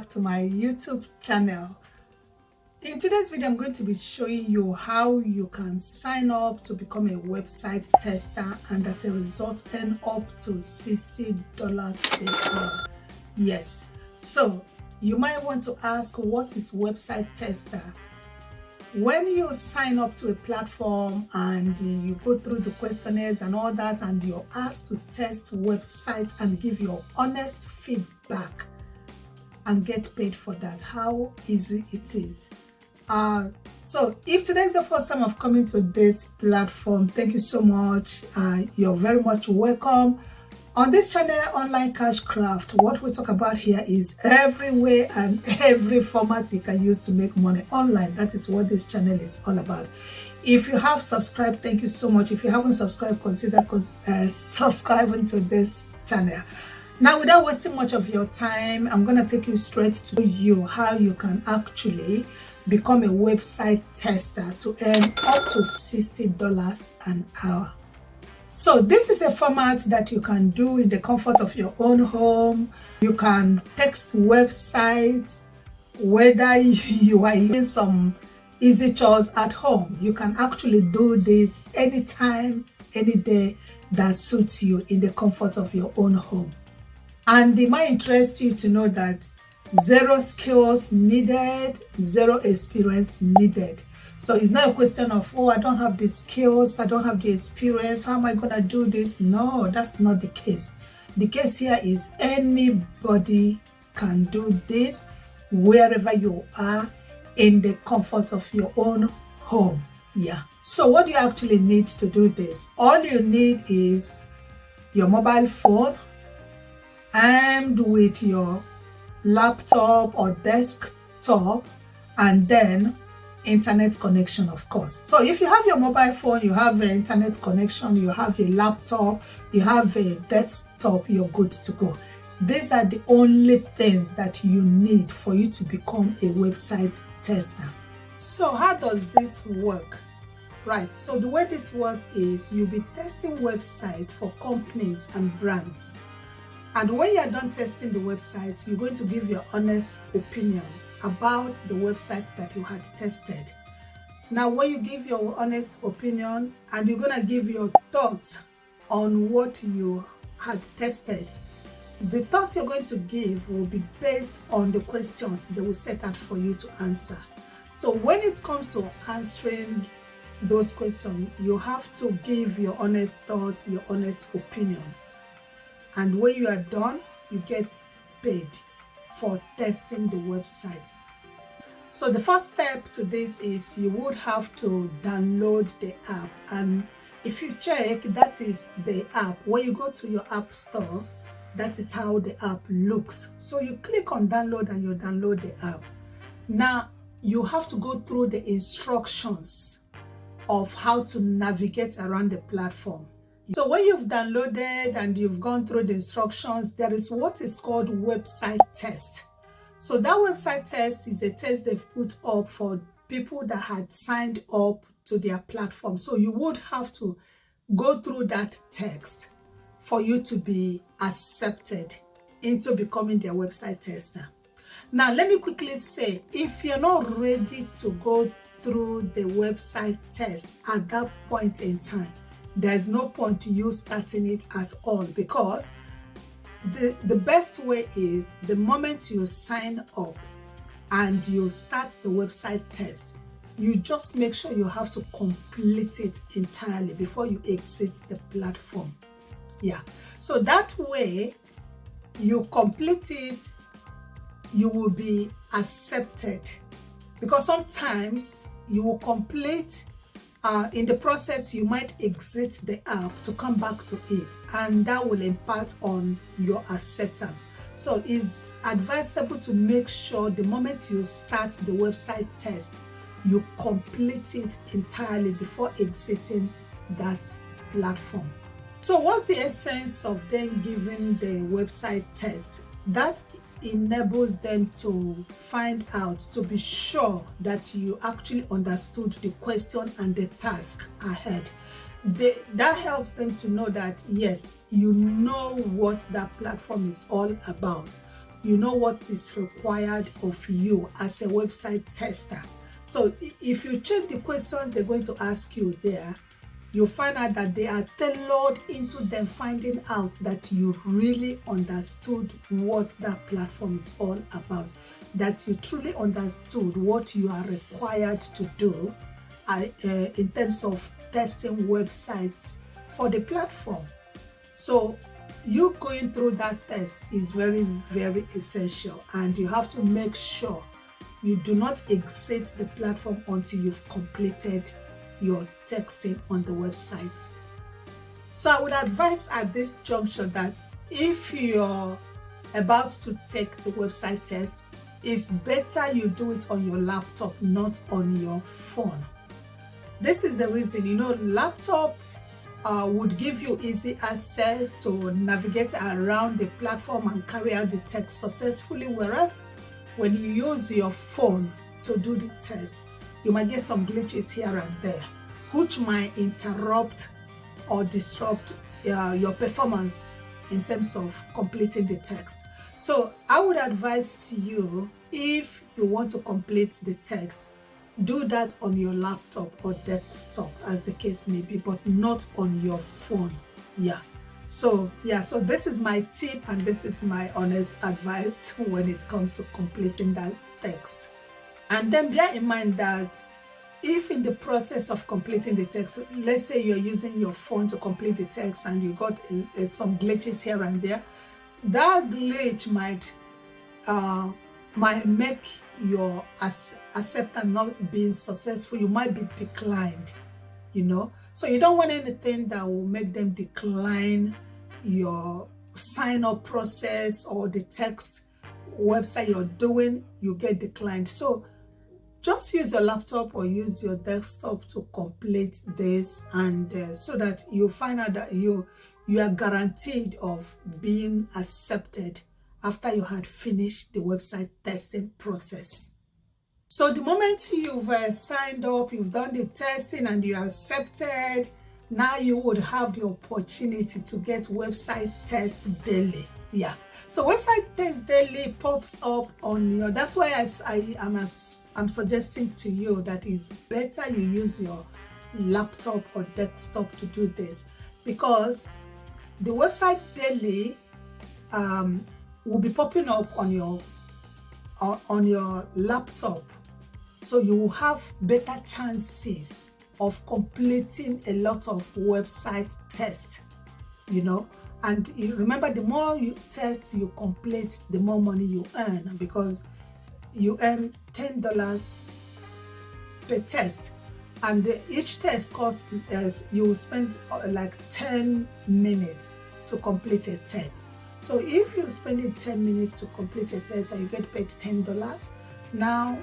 back to my YouTube channel. In today's video, I'm going to be showing you how you can sign up to become a website tester and as a result earn up to $60 per hour. Yes, so you might want to ask, what is website tester? When you sign up to a platform and you go through the questionnaires and all that, and you're asked to test websites and give your honest feedback and get paid for that, how easy it is. So if today is the first time of coming to this platform, thank you so much. You're very much welcome. On this channel, Online Cash Craft, what we talk about here is every way and every format you can use to make money online. That is what this channel is all about. If you have subscribed, thank you so much. If you haven't subscribed, consider subscribing to this channel. Now, without wasting much of your time, I'm going to take you straight to you how you can actually become a website tester to earn up to $60 an hour. So this is a format that you can do in the comfort of your own home. You can text websites, whether you are using some easy chores at home. You can actually do this anytime, any day that suits you in the comfort of your own home. And it might interest you to know that zero skills needed, zero experience needed. So it's not a question of, oh, I don't have the skills, I don't have the experience, how am I going to do this? No, that's not the case. The case here is anybody can do this wherever you are in the comfort of your own home. Yeah. So what do you actually need to do this? All you need is your mobile phone armed with your laptop or desktop, and then internet connection, of course. So if you have your mobile phone, you have an internet connection, you have a laptop, you have a desktop, you're good to go. These are the only things that you need for you to become a website tester. So how does this work? Right, so the way this works is you'll be testing websites for companies and brands. And when you are done testing the website, you're going to give your honest opinion about the website that you had tested. Now, when you give your honest opinion and you're going to give your thoughts on what you had tested, the thoughts you're going to give will be based on the questions they will set out for you to answer. So when it comes to answering those questions, you have to give your honest thoughts, your honest opinion. And when you are done, you get paid for testing the website. So the first step to this is you would have to download the app. And if you check, that is the app. When you go to your app store, that is how the app looks. So you click on download and you download the app. Now you have to go through the instructions of how to navigate around the platform. So when you've downloaded and you've gone through the instructions, there is what is called website test. So that website test is a test they've put up for people that had signed up to their platform. So you would have to go through that text for you to be accepted into becoming their website tester. Now, let me quickly say, if you're not ready to go through the website test at that point in time, there's no point to you starting it at all, because the best way is the moment you sign up and you start the website test, you just make sure you have to complete it entirely before you exit the platform. Yeah, so that way you complete it, you will be accepted, because sometimes you will complete in the process, you might exit the app to come back to it, and that will impact on your acceptance. So it's advisable to make sure the moment you start the website test, you complete it entirely before exiting that platform. So what's the essence of them giving the website test? That enables them to find out, to be sure that you actually understood the question and the task ahead. That helps them to know that, yes, you know what that platform is all about. you know what is required of you as a website tester. So if you check the questions they're going to ask you there, you'll find out that they are tailored into them finding out that you really understood what that platform is all about, that you truly understood what you are required to do in terms of testing websites for the platform. So you going through that test is very, very essential, and you have to make sure you do not exit the platform until you've completed your texting on the website. So I would advise at this juncture that if you're about to take the website test, it's better you do it on your laptop, not on your phone. This is the reason, laptop would give you easy access to navigate around the platform and carry out the test successfully, whereas when you use your phone to do the test, you might get some glitches here and there, which might interrupt or disrupt your performance in terms of completing the text. So I would advise you, if you want to complete the text, do that on your laptop or desktop, as the case may be, but not on your phone. So this is my tip, and this is my honest advice when it comes to completing that text. And then bear in mind that if in the process of completing the text, let's say you're using your phone to complete the text and you got some glitches here and there, that glitch might make your acceptance not being successful. You might be declined, So you don't want anything that will make them decline your sign-up process or the text website you're doing, you get declined. So just use your laptop or use your desktop to complete this, and so that you find out that you are guaranteed of being accepted after you had finished the website testing process. So the moment you've signed up, you've done the testing and you are accepted, now you would have the opportunity to get website test daily. So website test daily pops up on your, that's why I'm suggesting to you that it's better you use your laptop or desktop to do this, because the website daily will be popping up on your laptop, so you will have better chances of completing a lot of website tests, and you remember, the more you test you complete, the more money you earn, because you earn $10 per test, and each test costs, you spend like 10 minutes to complete a test. So if you're spending 10 minutes to complete a test and you get paid $10, now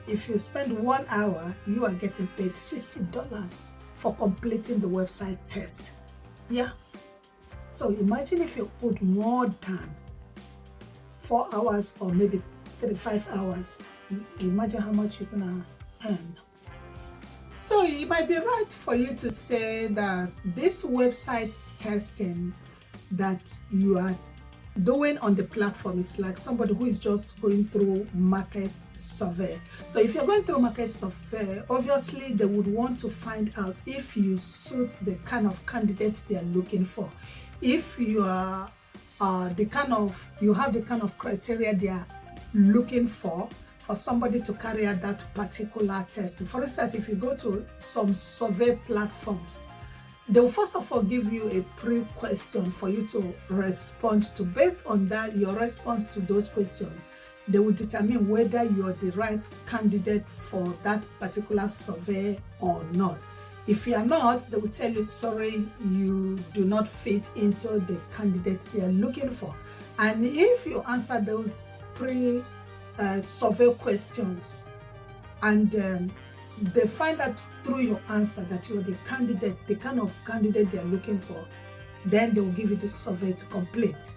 if you spend 1 hour, you are getting paid $60 for completing the website test. So imagine if you put more than 4 hours or maybe 35 hours, imagine how much you're gonna earn. So it might be right for you to say that this website testing that you are doing on the platform is like somebody who is just going through market survey. So if you're going through market survey, obviously they would want to find out if you suit the kind of candidates they are looking for. If you are you have the kind of criteria they are looking for somebody to carry out that particular test. For instance, if you go to some survey platforms, they will first of all give you a pre-question for you to respond to. Based on that, your response to those questions, they will determine whether you're the right candidate for that particular survey or not. If you are not, they will tell you, sorry, you do not fit into the candidate they are looking for. And if you answer those survey questions, and they find out through your answer that you're the candidate, the kind of candidate they're looking for, then they will give you the survey to complete.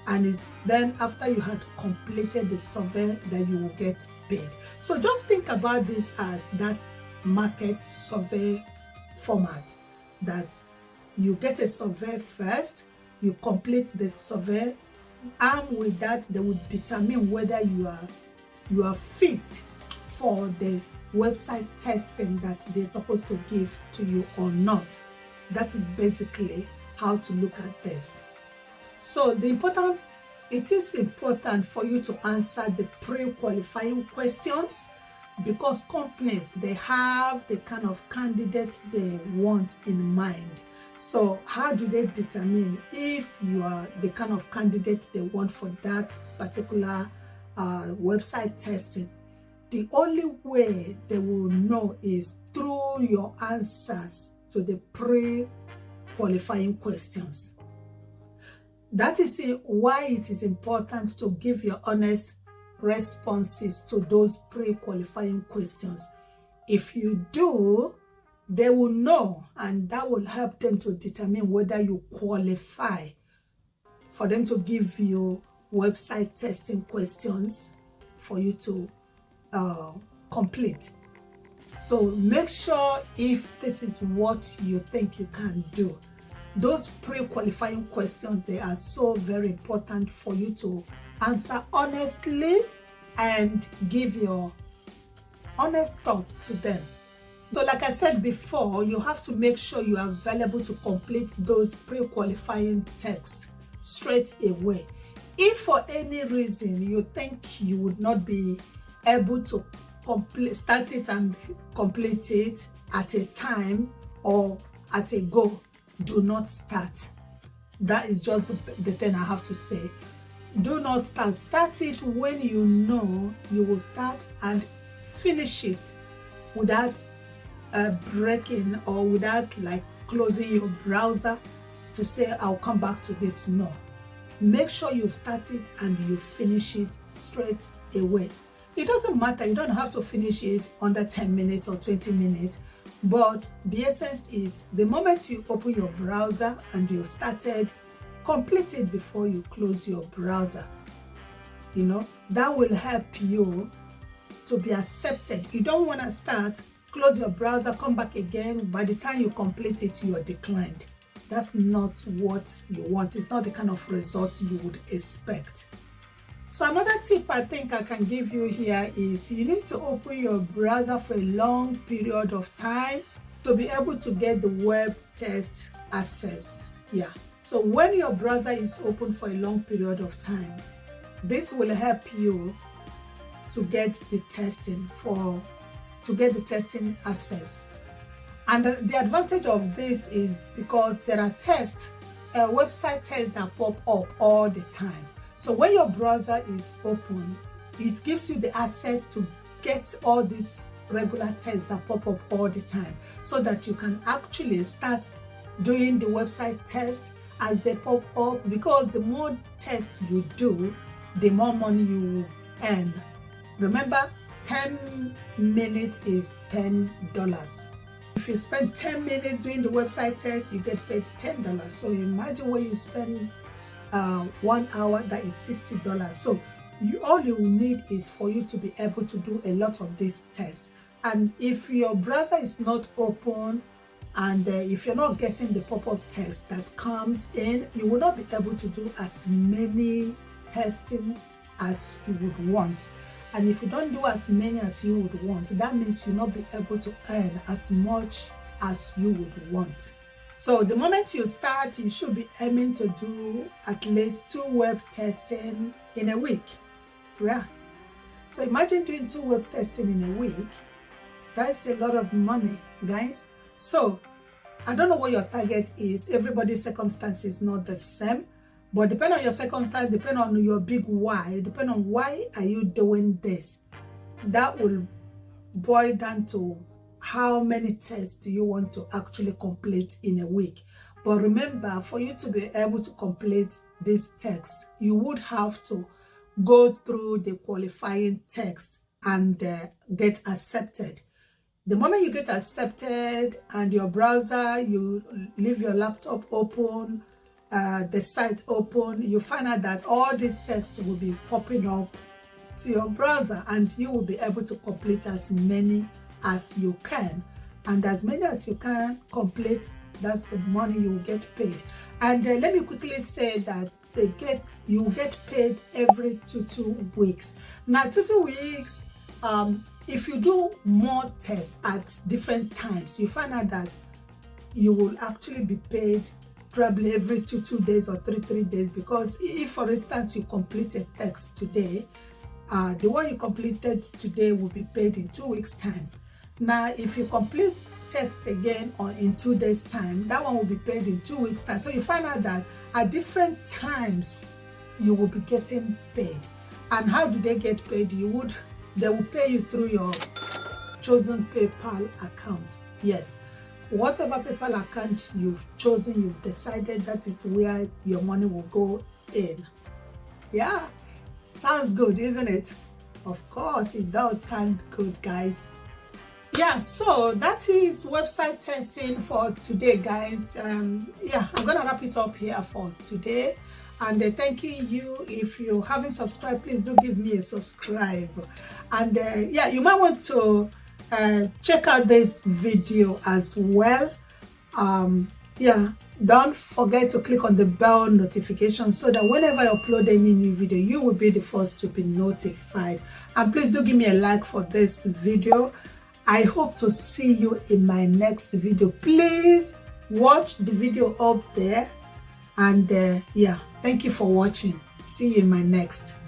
And it's then after you had completed the survey that you will get paid. So just think about this as that market survey format, that you get a survey first, you complete the survey, armed with that, they will determine whether you are fit for the website testing that they're supposed to give to you or not. That is basically how to look at this. So it is important for you to answer the pre-qualifying questions, because companies, they have the kind of candidate they want in mind. So how do they determine if you are the kind of candidate they want for that particular website testing? The only way they will know is through your answers to the pre-qualifying questions. That is why it is important to give your honest responses to those pre-qualifying questions. If you do, they will know, and that will help them to determine whether you qualify for them to give you website testing questions for you to complete. So make sure if this is what you think you can do. Those pre-qualifying questions, they are so very important for you to answer honestly and give your honest thoughts to them. So like I said before, you have to make sure you are available to complete those pre-qualifying texts straight away. If for any reason you think you would not be able to start it and complete it at a time or at a go, do not start. That is just the thing I have to say. Do not start. Start it when you know you will start, and finish it without breaking or without like closing your browser to say I'll come back to this. No. Make sure you start it and you finish it straight away. It doesn't matter. You don't have to finish it under 10 minutes or 20 minutes. But the essence is the moment you open your browser and you started, complete it before you close your browser. You know, that will help you to be accepted. You don't want to start, close your browser, come back again. By the time you complete it, you are declined. That's not what you want. It's not the kind of results you would expect. So another tip I think I can give you here is you need to open your browser for a long period of time to be able to get the web test access. Yeah. So when your browser is open for a long period of time, this will help you to get the testing access. And the advantage of this is because there are website tests that pop up all the time. So when your browser is open, it gives you the access to get all these regular tests that pop up all the time, so that you can actually start doing the website test as they pop up, because the more tests you do, the more money you will earn. Remember, 10 minutes is $10. If you spend 10 minutes doing the website test, you get paid $10. So imagine when you spend 1 hour, that is $60. So all you need is for you to be able to do a lot of these tests. And if your browser is not open, and if you're not getting the pop-up test that comes in, you will not be able to do as many testing as you would want. And if you don't do as many as you would want, that means you'll not be able to earn as much as you would want. So the moment you start, you should be aiming to do at least 2 web testing in a week. Yeah. So imagine doing 2 web testing in a week. That's a lot of money, guys. So I don't know what your target is. Everybody's circumstance is not the same. But depending on your circumstance, depending on your big why, depending on why are you doing this, that will boil down to how many tests do you want to actually complete in a week. But remember, for you to be able to complete this text, you would have to go through the qualifying text and get accepted. The moment you get accepted and your browser, you leave your laptop open, the site open, you find out that all these texts will be popping up to your browser, and you will be able to complete as many as you can. And as many as you can complete, that's the money you will get paid. And let me quickly say that you get paid every 2 weeks. Now 2 weeks, if you do more tests at different times, you find out that you will actually be paid probably every 2 days or 3 days. Because if, for instance, you complete a test today, the one you completed today will be paid in 2 weeks time. Now if you complete text again or in 2 days time, that one will be paid in 2 weeks time. So you find out that at different times you will be getting paid. And how do they get paid? They will pay you through your chosen PayPal account. Yes, whatever PayPal account you've chosen, you've decided, that is where your money will go in. Yeah, sounds good, isn't it? Of course it does sound good, guys. Yeah, so that is website testing for today, guys. Yeah, I'm gonna wrap it up here for today, and thanking you. If you haven't subscribed, please do give me a subscribe. And yeah, you might want to check out this video as well. Yeah, don't forget to click on the bell notification so that whenever I upload any new video, you will be the first to be notified. And please do give me a like for this video. I hope to see you in my next video. Please watch the video up there. And yeah, thank you for watching. See you in my next.